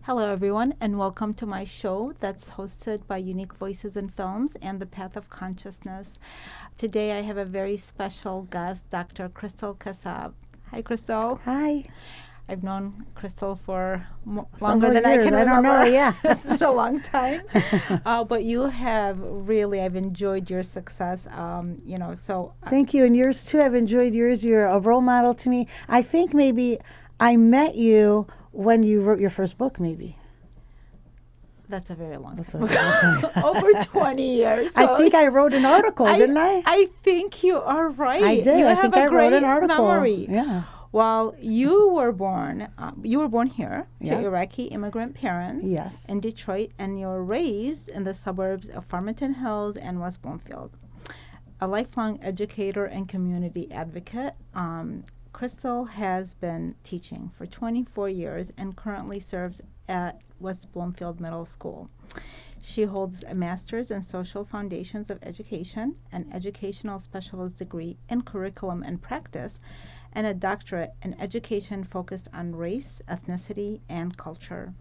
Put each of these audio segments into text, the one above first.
Hello, everyone, and welcome to my show that's hosted by Unique Voices in Films and the Path of Consciousness. Today, I have a very special guest, Dr. Crystal Kassab. Hi, Crystal. Hi. I've known Crystal for longer than years. I can remember. I don't know, yeah. It's been a long time. But you have really, I've enjoyed your success, so. Thank you, and yours too. I've enjoyed yours. You're a role model to me. I think maybe I met you when you wrote your first book, maybe. That's a very long That's time. a long time. Over 20 years. So I think I wrote an article, didn't I? I think you are right. I did. You I have think a I wrote great an article. memory. Yeah. Well, you were born here to Yeah. Iraqi immigrant parents Yes. in Detroit, and you were raised in the suburbs of Farmington Hills and West Bloomfield. A lifelong educator and community advocate, Crystal has been teaching for 24 years and currently serves at West Bloomfield Middle School. She holds a master's in social foundations of education, an educational specialist degree in curriculum and practice, and a doctorate in education focused on race, ethnicity, and culture.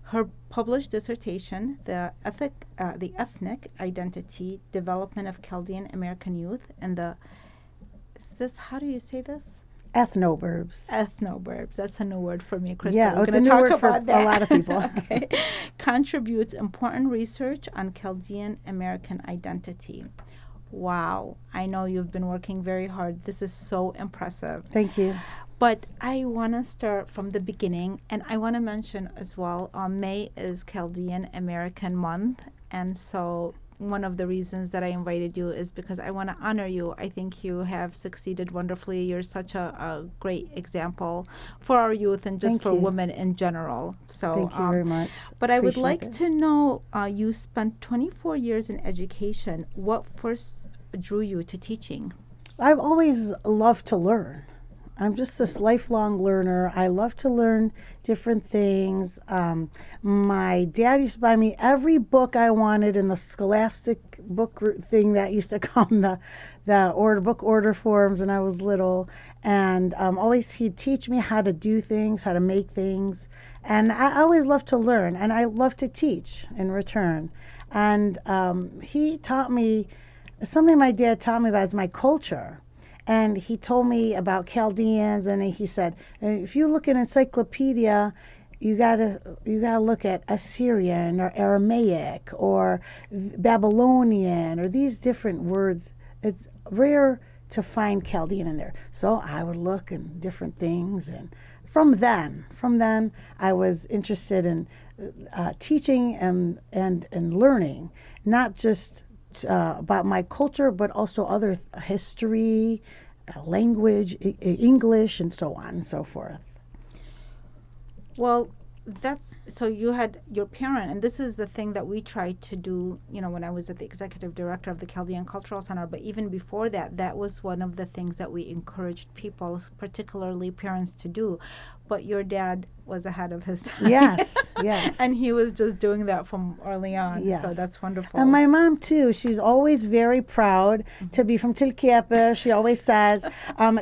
Her published dissertation, The Ethnic Identity Development of Chaldean American Youth and how do you say this? Ethnoburbs. Ethnoburbs. That's a new word for me, Crystal. Yeah, We're it's a going to new talk word for about that. a lot of people. Okay. Contributes important research on Chaldean American identity. Wow. I know you've been working very hard. This is so impressive. Thank you. But I want to start from the beginning, and I want to mention as well, May is Chaldean American Month, and so one of the reasons that I invited you is because I want to honor you. I think you have succeeded wonderfully. You're such a great example for our youth and just Thank for you. women in general. So, Thank you very much. But I would Appreciate like it. to know, you spent 24 years in education. What first drew you to teaching? I've always loved to learn. I'm just this lifelong learner. I love to learn different things. My dad used to buy me every book I wanted in the scholastic thing that used to come, the book order forms when I was little. And always he'd teach me how to do things, how to make things. And I always loved to learn, and I love to teach in return. And he taught me, something my dad taught me about is my culture. And he told me about Chaldeans, and he said, if you look at encyclopedia, you gotta look at Assyrian or Aramaic or Babylonian or these different words. It's rare to find Chaldean in there. So I would look in different things, and from then, I was interested in teaching and learning, not just about my culture, but also other history, language, English, and so on and so forth. Well, so you had your parent, and this is the thing that we tried to do, when I was at the executive director of the Chaldean Cultural Center, but even before that, that was one of the things that we encouraged people, particularly parents, to do. But your dad was ahead of his time. Yes, yes. And he was just doing that from early on. Yes. So that's wonderful. And my mom, too, she's always very proud to be from Tilkepa. She always says,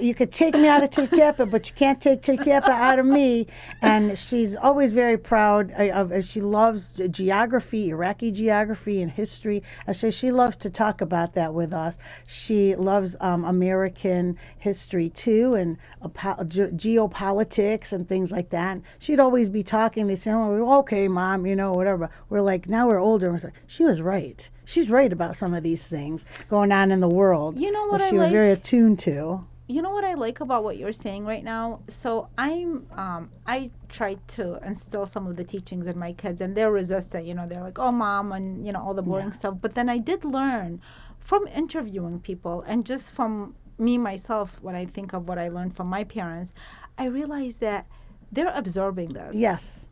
you could take me out of Tilkepa, but you can't take Tilkepa out of me. And she's always very proud of she loves geography, Iraqi geography and history. So she loves to talk about that with us. She loves American history, too, and geopolitics and things like that. And she'd always be talking. They'd say, oh, okay, Mom, whatever. We're like, now we're older. We're like, she was right. She's right about some of these things going on in the world. You know what that I she was like? very attuned to. You know what I like about what you're saying right now? So I try to instill some of the teachings in my kids, and they're resistant. They're like, oh, Mom, and, all the boring stuff. But then I did learn from interviewing people and just from me, myself, when I think of what I learned from my parents, I realized that they're absorbing this. Yes.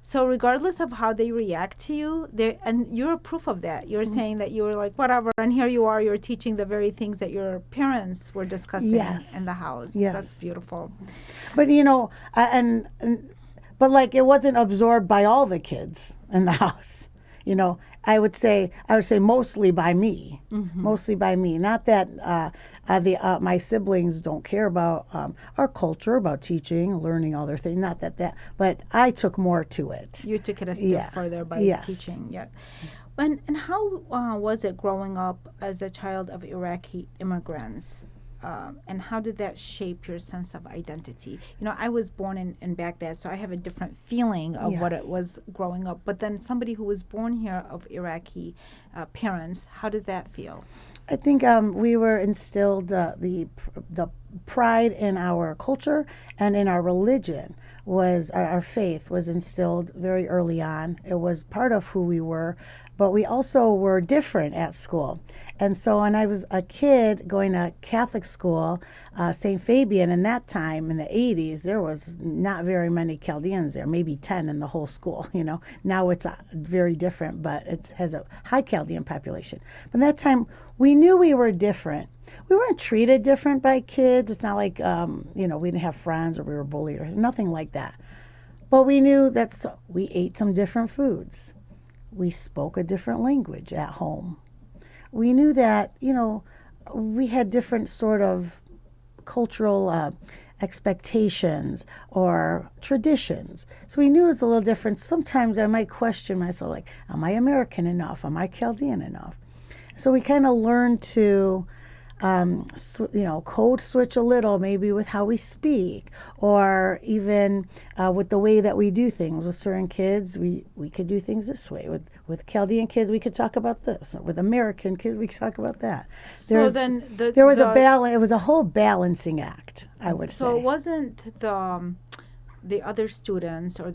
So regardless of how they react to you, and you're proof of that. You're saying that you were like, whatever, and here you are, you're teaching the very things that your parents were discussing in the house. Yes. That's beautiful. But, but like it wasn't absorbed by all the kids in the house. I would say mostly by me, mostly by me. Not that the my siblings don't care about our culture, about teaching, learning all their things. Not but I took more to it. You took it a step Yeah. further by Yes. teaching. Yeah. And how was it growing up as a child of Iraqi immigrants? And how did that shape your sense of identity? I was born in Baghdad, so I have a different feeling of what Yes. it was growing up. But then somebody who was born here of Iraqi parents, how did that feel? I think we were instilled the pride in our culture and in our religion was our faith was instilled very early on. It was part of who we were, but we also were different at school. And so when I was a kid going to Catholic school, St. Fabian, in that time in the 80s, there was not very many Chaldeans there, maybe 10 in the whole school. Now it's very different, but it has a high Chaldean population. But in that time, we knew we were different. We weren't treated different by kids. It's not like, we didn't have friends or we were bullied or nothing like that. But we knew that we ate some different foods. We spoke a different language at home. We knew that, we had different sort of cultural expectations or traditions. So we knew it was a little different. Sometimes I might question myself, like, am I American enough? Am I Chaldean enough? So we kind of learned to, code switch a little, maybe with how we speak, or even with the way that we do things. With certain kids, we could do things this way. With Chaldean kids, we could talk about this. With American kids, we could talk about that. So then There was a balance. It was a whole balancing act, I would say. So it wasn't the other students or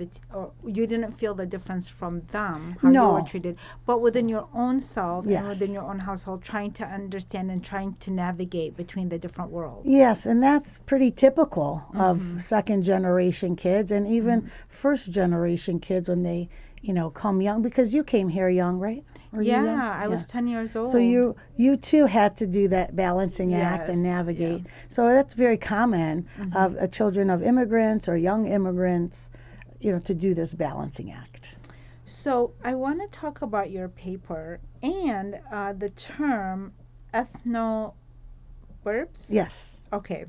you didn't feel the difference from them, how No. you were treated, but within your own self and Yes. within your own household, trying to understand and trying to navigate between the different worlds. Yes, and that's pretty typical of second generation kids and even first generation kids when they, come young, because you came here young, right? Were you young? Yeah, I was 10 years old. So you too had to do that balancing act and Yes, navigate. So that's very common of children of immigrants or young immigrants, to do this balancing act. So I want to talk about your paper and the term ethnoburbs. Yes. Okay.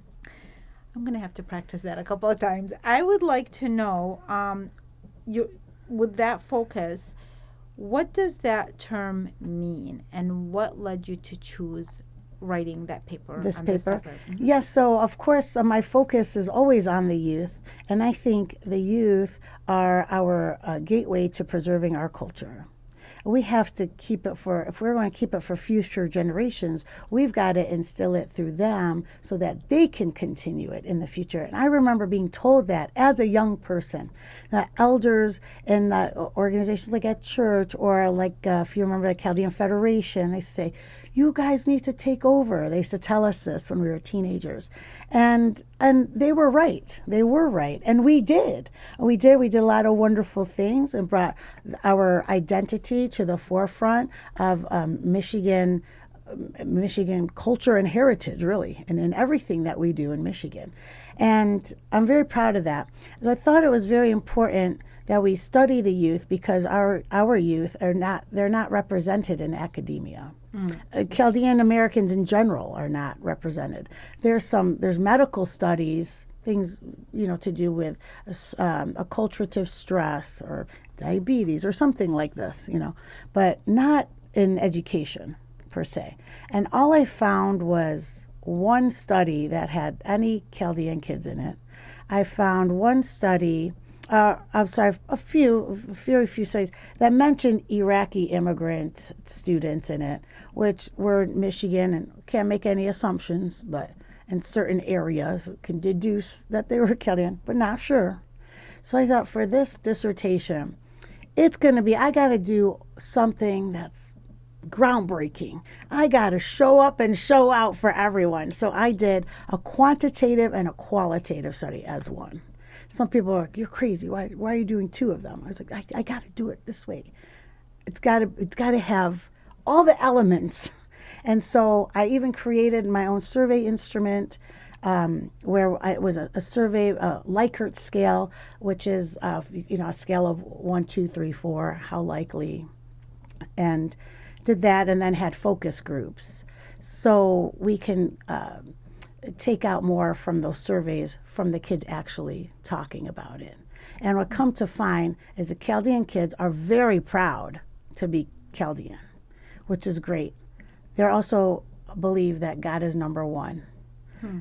I'm going to have to practice that a couple of times. I would like to know, with that focus, what does that term mean and what led you to choose writing that paper? This on paper? This topic? Yes, so of course my focus is always on the youth, and I think the youth are our gateway to preserving our culture. We have to keep it if we're going to keep it for future generations, we've got to instill it through them so that they can continue it in the future. And I remember being told that as a young person, elders in organizations like at church or like if you remember the Chaldean Federation, they say, you guys need to take over. They used to tell us this when we were teenagers. And they were right. They were right. And we did. We did a lot of wonderful things and brought our identity to the forefront of Michigan culture and heritage, really, and in everything that we do in Michigan. And I'm very proud of that. And I thought it was very important that we study the youth because our youth they're not represented in academia. Chaldean Americans in general are not represented. There's medical studies, things to do with occultative stress or diabetes or something like this, but not in education per se. And all I found was one study that had any Chaldean kids in it. I found one study. A few studies that mentioned Iraqi immigrant students in it, which were in Michigan, and can't make any assumptions, but in certain areas can deduce that they were Chaldean, but not sure. So I thought for this dissertation, I got to do something that's groundbreaking. I got to show up and show out for everyone. So I did a quantitative and a qualitative study as one. Some people are like, you're crazy. Why are you doing two of them? I was like, I got to do it this way. It's got to have all the elements. And so I even created my own survey instrument where it was a survey, a Likert scale, which is a scale of 1, 2, 3, 4, how likely and did that, and then had focus groups. So we can take out more from those surveys from the kids actually talking about it. And what come to find is the Chaldean kids are very proud to be Chaldean, which is great. They also believe that God is number one.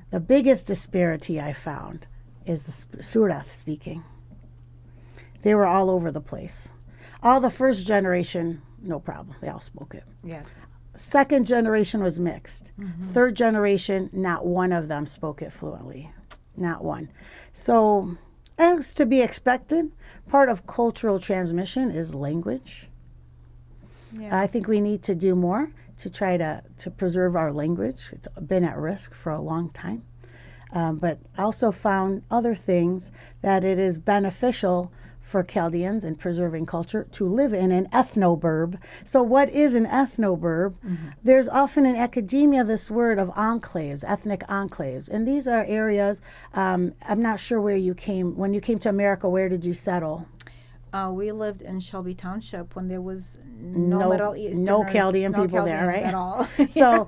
The biggest disparity I found is the Surah speaking. They were all over the place. All the first generation, no problem. They all spoke it. Yes. Second generation was mixed. Third generation, not one of them spoke it fluently. Not one. So, as to be expected, part of cultural transmission is language. Yeah. I think we need to do more to try to preserve our language. It's been at risk for a long time. But I also found other things that it is beneficial for Chaldeans in preserving culture to live in an ethnoburb. So what is an ethnoburb? There's often in academia this word of enclaves, ethnic enclaves. And these are areas, I'm not sure where you came, when you came to America, where did you settle? We lived in Shelby Township when there was no Middle Easterners, no Chaldean people Chaldeans there, right? At all. So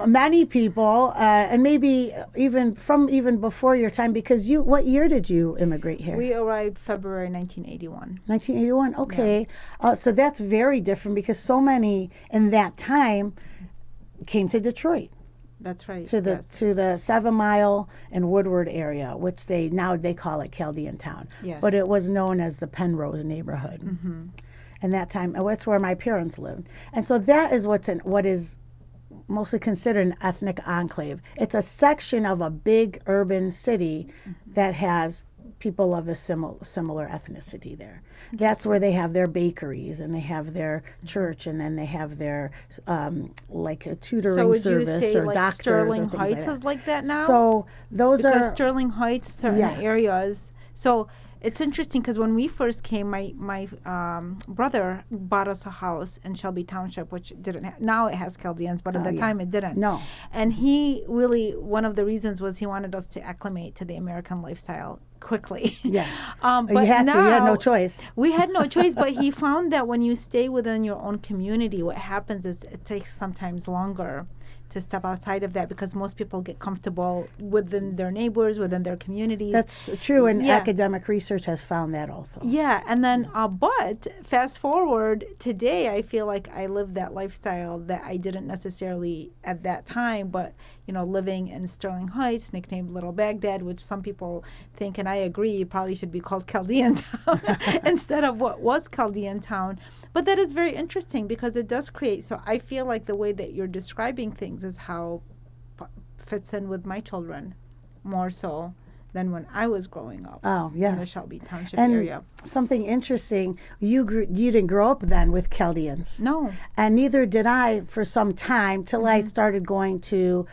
many people, and maybe even before your time, because what year did you immigrate here? We arrived February 1981. 1981. Okay, so that's very different because so many in that time came to Detroit. That's right. To the yes. to the 7 Mile and Woodward area, which they call it Chaldean Town. Yes. But it was known as the Penrose neighborhood. And that time, and that's where my parents lived. And so that is what is mostly considered an ethnic enclave. It's a section of a big urban city that has people of a similar ethnicity there. That's where they have their bakeries and they have their church, and then they have their like a tutoring so would service you say or like doctors Sterling or things Heights like that. is like that now? So those because are Sterling Heights, certain Yes. areas. So it's interesting because when we first came, my brother bought us a house in Shelby Township, which didn't now it has Chaldeans, but at the time it didn't. No. And he really, one of the reasons was he wanted us to acclimate to the American lifestyle quickly. Yeah. But you had now, to. You had no choice. We had no choice, but he found that when you stay within your own community, what happens is it takes sometimes longer to step outside of that because most people get comfortable within their neighbors, within their communities. That's true, and academic research has found that also. Yeah, and then, but fast forward today, I feel like I live that lifestyle that I didn't necessarily at that time, but, living in Sterling Heights, nicknamed Little Baghdad, which some people think, and I agree, probably should be called Chaldean Town instead of what was Chaldean Town. But that is very interesting because it does create, so I feel like the way that you're describing things is how fits in with my children more so than when I was growing up Oh, yes. in the Shelby Township And area. something interesting, you didn't grow up then with Chaldeans. No. And neither did I for some time till I started going to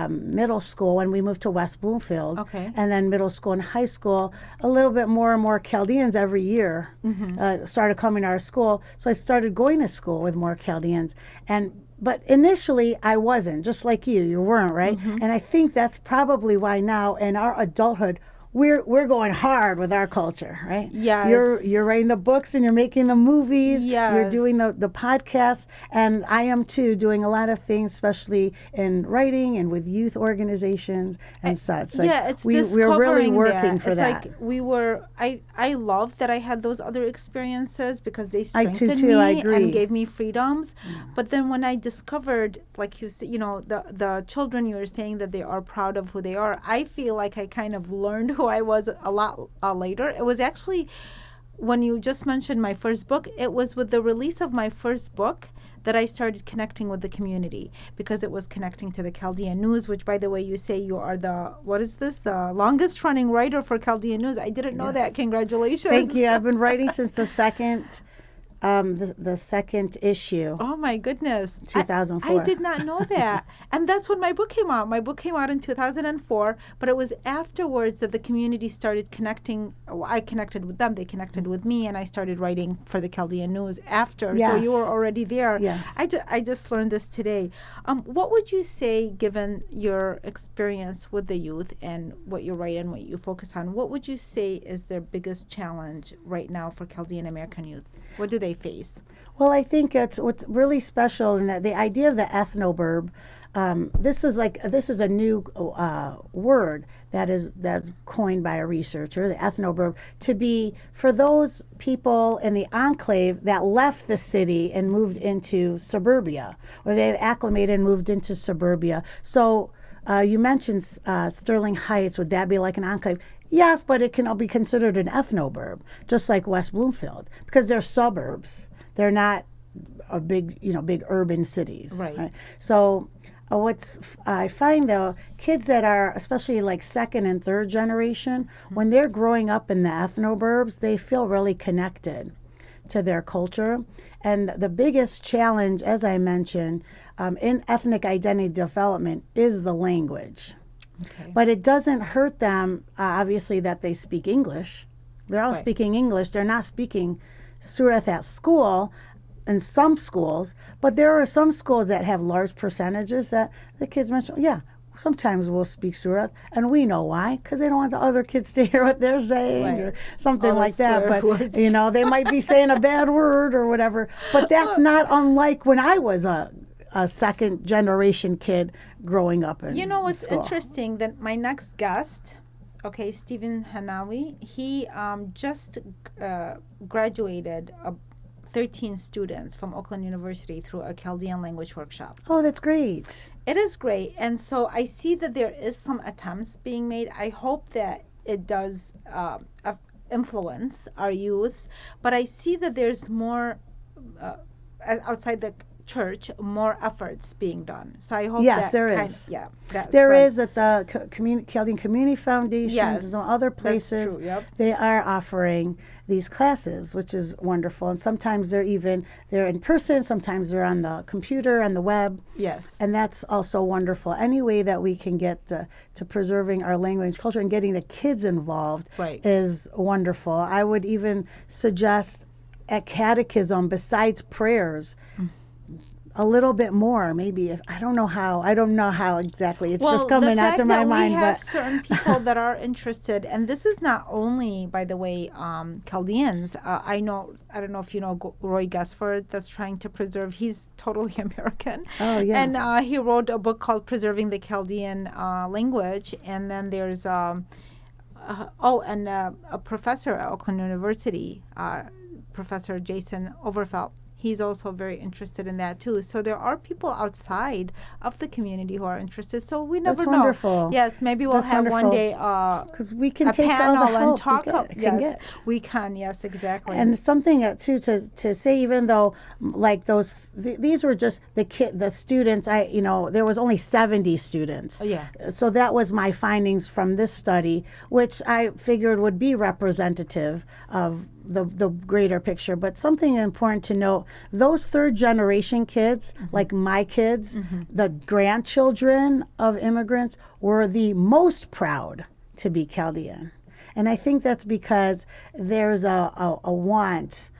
middle school when we moved to West Bloomfield. Okay. And then middle school and high school, a little bit more and more Chaldeans every year started coming to our school. So I started going to school with more Chaldeans. But initially, I wasn't, just like you weren't, right? And I think that's probably why now in our adulthood, we're going hard with our culture, right? Yes. You're writing the books and you're making the movies. Yes. You're doing the podcasts, and I am too doing a lot of things, especially in writing and with youth organizations and such. Like, it's we're really discovering working that. for it's that. like we were. I love that I had those other experiences because they I do strengthened too, me I agree. and gave me freedoms. But then when I discovered, like you said, the children, you were saying that they are proud of who they are. I feel like I kind of learned who I was a lot later. It was actually when you just mentioned my first book. It was with the release of my first book that I started connecting with the community because it was connecting to the Chaldean News, which, by the way, you say you are the longest running writer for Chaldean News. I didn't know that. Congratulations. Thank you. I've been writing since the second issue. Oh my goodness. 2004. I did not know that. And that's when my book came out. My book came out in 2004, but it was afterwards that the community started connecting. I connected with them, they connected with me, and I started writing for the Chaldean News after. Yes. So you were already there. Yeah. I just learned this today. What would you say, given your experience with the youth and what you write and what you focus on, what would you say is their biggest challenge right now for Chaldean American youths? What do they they face? Well, I think it's what's really special in that the idea of the ethnoburb. This is a new word that's coined by a researcher, the ethnoburb, to be for those people in the enclave that left the city and moved into suburbia, or they've acclimated and moved into suburbia. So you mentioned Sterling Heights. Would that be like an enclave? Yes, but it can all be considered an ethnoburb, just like West Bloomfield, because they're suburbs. They're not a big urban cities. Right. So I find though, kids that are especially like second and third generation, when they're growing up in the ethnoburbs, they feel really connected to their culture. And the biggest challenge, as I mentioned, in ethnic identity development is the language. Okay. But it doesn't hurt them, obviously, that they speak English. They're all Right. speaking English. They're not speaking Surat at school in some schools, but there are some schools that have large percentages that the kids mention, yeah, sometimes we'll speak Surat, and we know why, because they don't want the other kids to hear what they're saying Right. or something All the like that. swear But, words. they might be saying a bad word or whatever. But that's not unlike when I was a second generation kid growing up in You know what's school. interesting? That my next guest, okay, Stephen Hanawi, he just graduated 13 students from Oakland University through a Chaldean language workshop. Oh, that's great. It is great. And so I see that there is some attempts being made. I hope that it does influence our youth. But I see that there's more, outside the church, more efforts being done. So I hope Yes, that there kind is. yeah, that There spreads. is at the Chaldean Community Foundations Yes, and some other that's places. true, yep. They are offering these classes, which is wonderful. And sometimes they're in person, sometimes they're on the computer, on the web. Yes. And that's also wonderful. Any way that we can get to preserving our language, culture, and getting the kids involved Right. is wonderful. I would even suggest at catechism, besides prayers, a little bit more, maybe. If I don't know how exactly. It's just coming out to my mind. We have But certain people that are interested, and this is not only, by the way, Chaldeans. I don't know if you know Roy Gusford, that's trying to preserve. He's totally American. Oh, yes. And he wrote a book called Preserving the Chaldean Language. And then there's a professor at Oakland University, Professor Jason Overfelt. He's also very interested in that too. So there are people outside of the community who are interested. So we never That's know. wonderful. Yes, maybe we'll That's have one wonderful. day because we can a take all panel the help and talk. we can get. We can. Yes, exactly. And something too to say, even though like these were just the students. There was only 70 students. Oh, yeah. So that was my findings from this study, which I figured would be representative of the greater picture. But something important to note, those third generation kids, like my kids, the grandchildren of immigrants, were the most proud to be Chaldean. And I think that's because there's a want,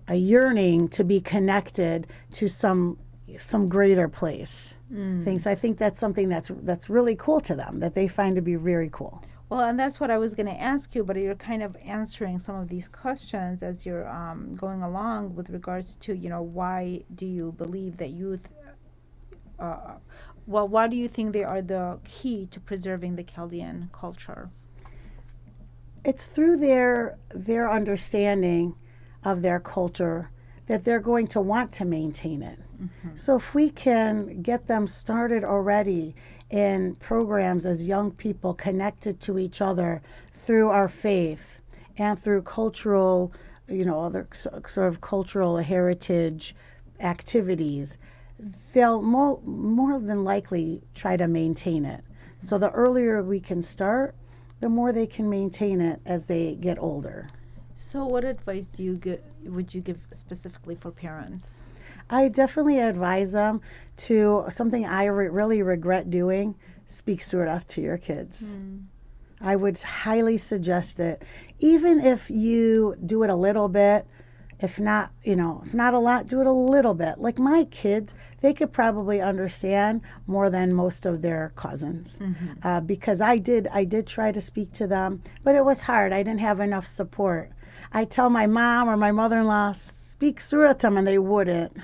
a yearning to be connected to some greater place. Things. I think that's something that's really cool to them, that they find to be very cool. Well, and that's what I was going to ask you, but you're kind of answering some of these questions as you're going along with regards to, why do you believe that youth, why do you think they are the key to preserving the Chaldean culture? It's through their understanding of their culture that they're going to want to maintain it. So if we can get them started already in programs as young people connected to each other through our faith and through cultural, other sort of cultural heritage activities, they'll more than likely try to maintain it. So the earlier we can start, the more they can maintain it as they get older. So what advice would you give specifically for parents? I definitely advise them to, something I really regret doing, speak Surat to your kids. I would highly suggest it. Even if you do it a little bit, if not a lot, do it a little bit. Like my kids, they could probably understand more than most of their cousins, because I did try to speak to them, but it was hard. I didn't have enough support. I tell my mom or my mother-in-law, speak Surat to them, and they wouldn't.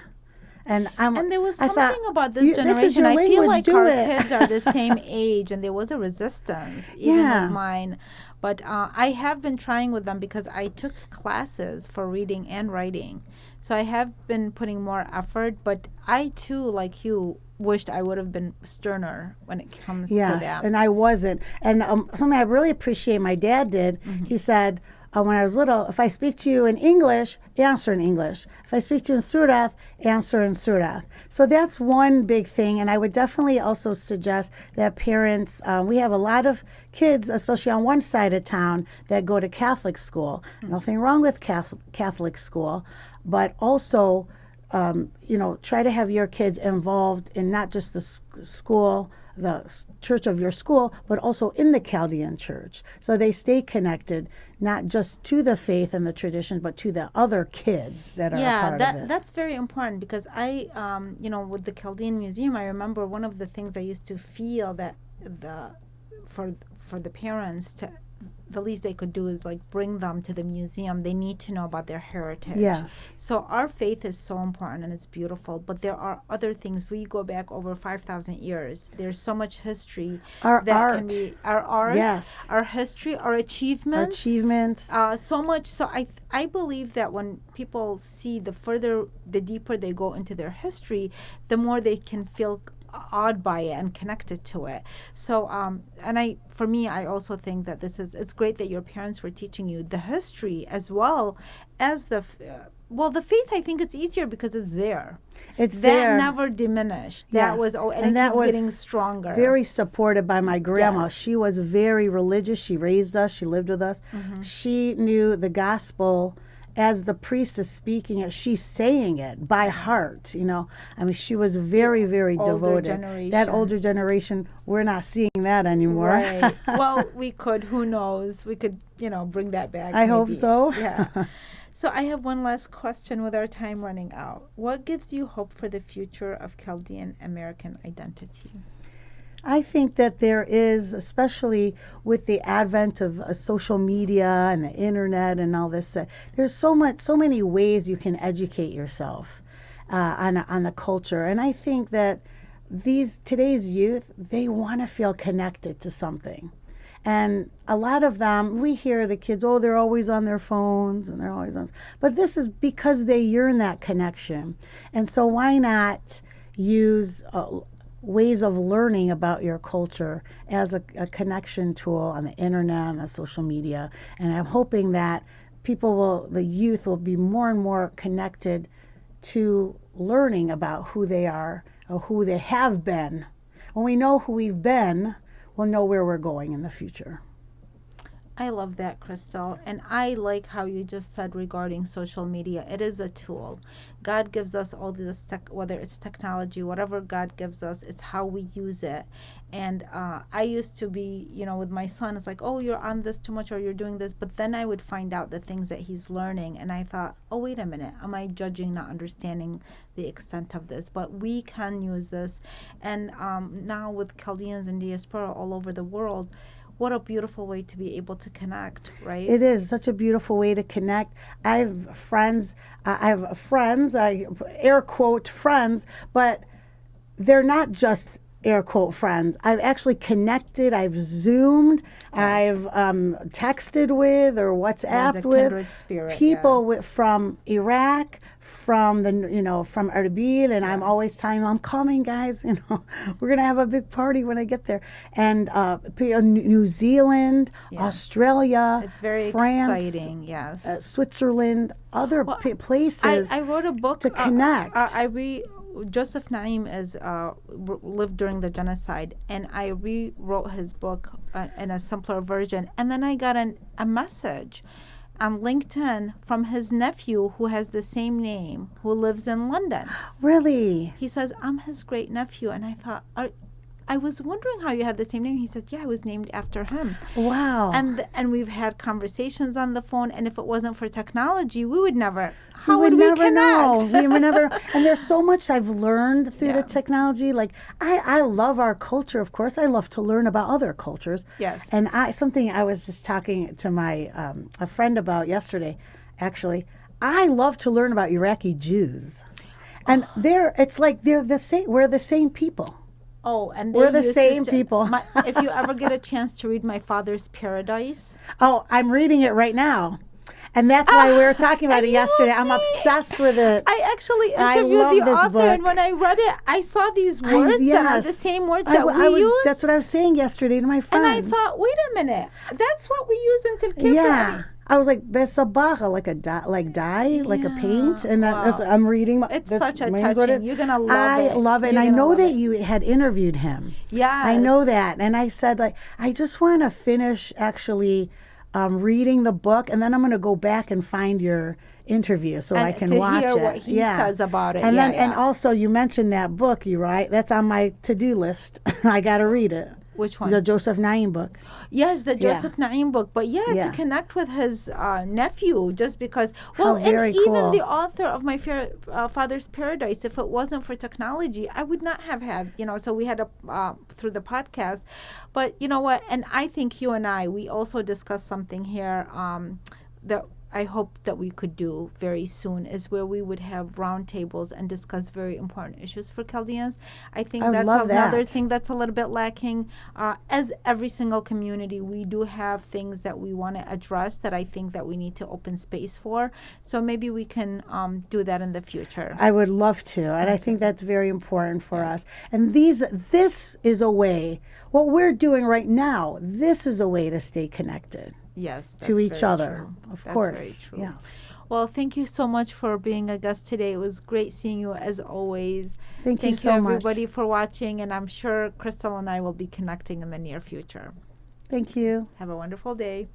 And there was I something thought, about this This is generation. your I language, feel like do our it." kids are the same age, and there was a resistance, even Yeah. with mine. But I have been trying with them because I took classes for reading and writing. So I have been putting more effort, but I too, like you, wished I would have been sterner when it comes to Yes, that. and I wasn't. And something I really appreciate my dad did, he said, when I was little, if I speak to you in English, answer in English. If I speak to you in Surat, answer in Surat. So that's one big thing. And I would definitely also suggest that parents, we have a lot of kids, especially on one side of town, that go to Catholic school. Nothing wrong with Catholic school, but also try to have your kids involved in not just the school, the church of your school, but also in the Chaldean church. So they stay connected, not just to the faith and the tradition, but to the other kids that are a part of it. That's very important because I, with the Chaldean Museum, I remember one of the things I used to feel that for the parents to, the least they could do is like bring them to the museum. They need to know about their heritage. Yes. So our faith is so important and it's beautiful, but there are other things. We go back over 5,000 years. There's so much history. Our that art. Can be our art, Yes. our history, our achievements. So much. So I believe that when people see the deeper they go into their history, the more they can feel awed by it and connected to it. So for me, I also think that it's great that your parents were teaching you the history as well as the faith. I think it's easier because it's there. It's there. That never diminished. Yes. That was and it keeps getting stronger. Very supported by my grandma. Yes. She was very religious. She raised us. She lived with us. She knew the gospel. As the priest is speaking it, she's saying it by heart, I mean, she was very, very devoted. Generation. That older generation, we're not seeing that anymore. Right. Well, we could. Who knows? We could, bring that back. I hope so. Yeah. So I have one last question with our time running out. What gives you hope for the future of Chaldean American identity? I think that there is, especially with the advent of social media and the internet and all this, that there's so many ways you can educate yourself on the culture. And I think that today's youth, they want to feel connected to something. And a lot of them, we hear the kids, they're always on their phones and they're always on. But this is because they yearn that connection. And so why not use ways of learning about your culture as a connection tool on the internet and the social media. And I'm hoping that the youth will be more and more connected to learning about who they are or who they have been. When we know who we've been, we'll know where we're going in the future. I love that, Crystal. And I like how you just said regarding social media. It is a tool. God gives us all this whether it's technology, whatever God gives us, it's how we use it. And I used to be, with my son, it's like, you're on this too much or you're doing this. But then I would find out the things that he's learning. And I thought, wait a minute. Am I judging, not understanding the extent of this? But we can use this. And now with Chaldeans and diaspora all over the world, what a beautiful way to be able to connect, right? It is such a beautiful way to connect. I have friends, I air quote friends, but they're not just air quote friends. I've actually connected, I've Zoomed, I've texted with or WhatsApped with people from Iraq, from from Erbil, and I'm always telling them, I'm coming, guys. We're gonna have a big party when I get there. And New Zealand, Australia, it's very France, exciting. Yes, Switzerland, other places. I wrote a book to connect. Joseph Naim lived during the genocide, and I rewrote his book in a simpler version. And then I got a message on LinkedIn from his nephew who has the same name, who lives in London. Really? He says, I'm his great nephew. And I thought, I was wondering how you had the same name. He said, yeah, I was named after him. Wow. And we've had conversations on the phone, and if it wasn't for technology, we would never. We How would would we never know. connect? We would never. And there's so much I've learned through Yeah. the technology. Like I love our culture. Of course, I love to learn about other cultures. Yes. And something I was just talking to my a friend about yesterday. Actually, I love to learn about Iraqi Jews, and it's like they're the same. We're the same people. Oh, and We're they the used same to people. If you ever get a chance to read My Father's Paradise, Oh, I'm reading it right now. And that's why we were talking about and it you yesterday. I'm see, obsessed with it. I actually I interviewed love the this author, book. and when I read it, I saw these words that are the yes. same words I that w- we I was, use. That's what I was saying yesterday to my friend. And I thought, wait a minute, that's what we use in Tilkita. Yeah. I was like, besabaha, like a like a paint. And Wow. I'm reading. It's that's such a what it touching. is. You're gonna love I it. love it. And You're I gonna know love that it. you had interviewed him. Yes. I know that. And I said, like, I just want to finish actually reading the book, and then I'm going to go back and find your interview so And I can to watch hear it. what he says about it. And Yeah, then and yeah. also you mentioned that book, you right? That's on my to-do list. I got to read it. Which one? The Joseph Naim book. Yes, the Joseph Naim book. But yeah, Yeah. to connect with his nephew, just because. Well, How very and even cool. the author of My Father's Paradise, if it wasn't for technology, I would not have had, so we had through the podcast. But you know what? And I think you and we also discussed something here that I hope that we could do very soon, is where we would have roundtables and discuss very important issues for Chaldeans. I think I would that's love another that. thing that's a little bit lacking. As every single community, we do have things that we want to address that I think that we need to open space for. So maybe we can do that in the future. I would love to, and I think that's very important for us. And this is a way, what we're doing right now, this is a way to stay connected Yes, to that's each very other. true. Of That's course. very true. Yes. Well, thank you so much for being a guest today. It was great seeing you as always. Thank you so much. everybody for watching, and I'm sure Crystal and I will be connecting in the near future. Thank you. Have a wonderful day.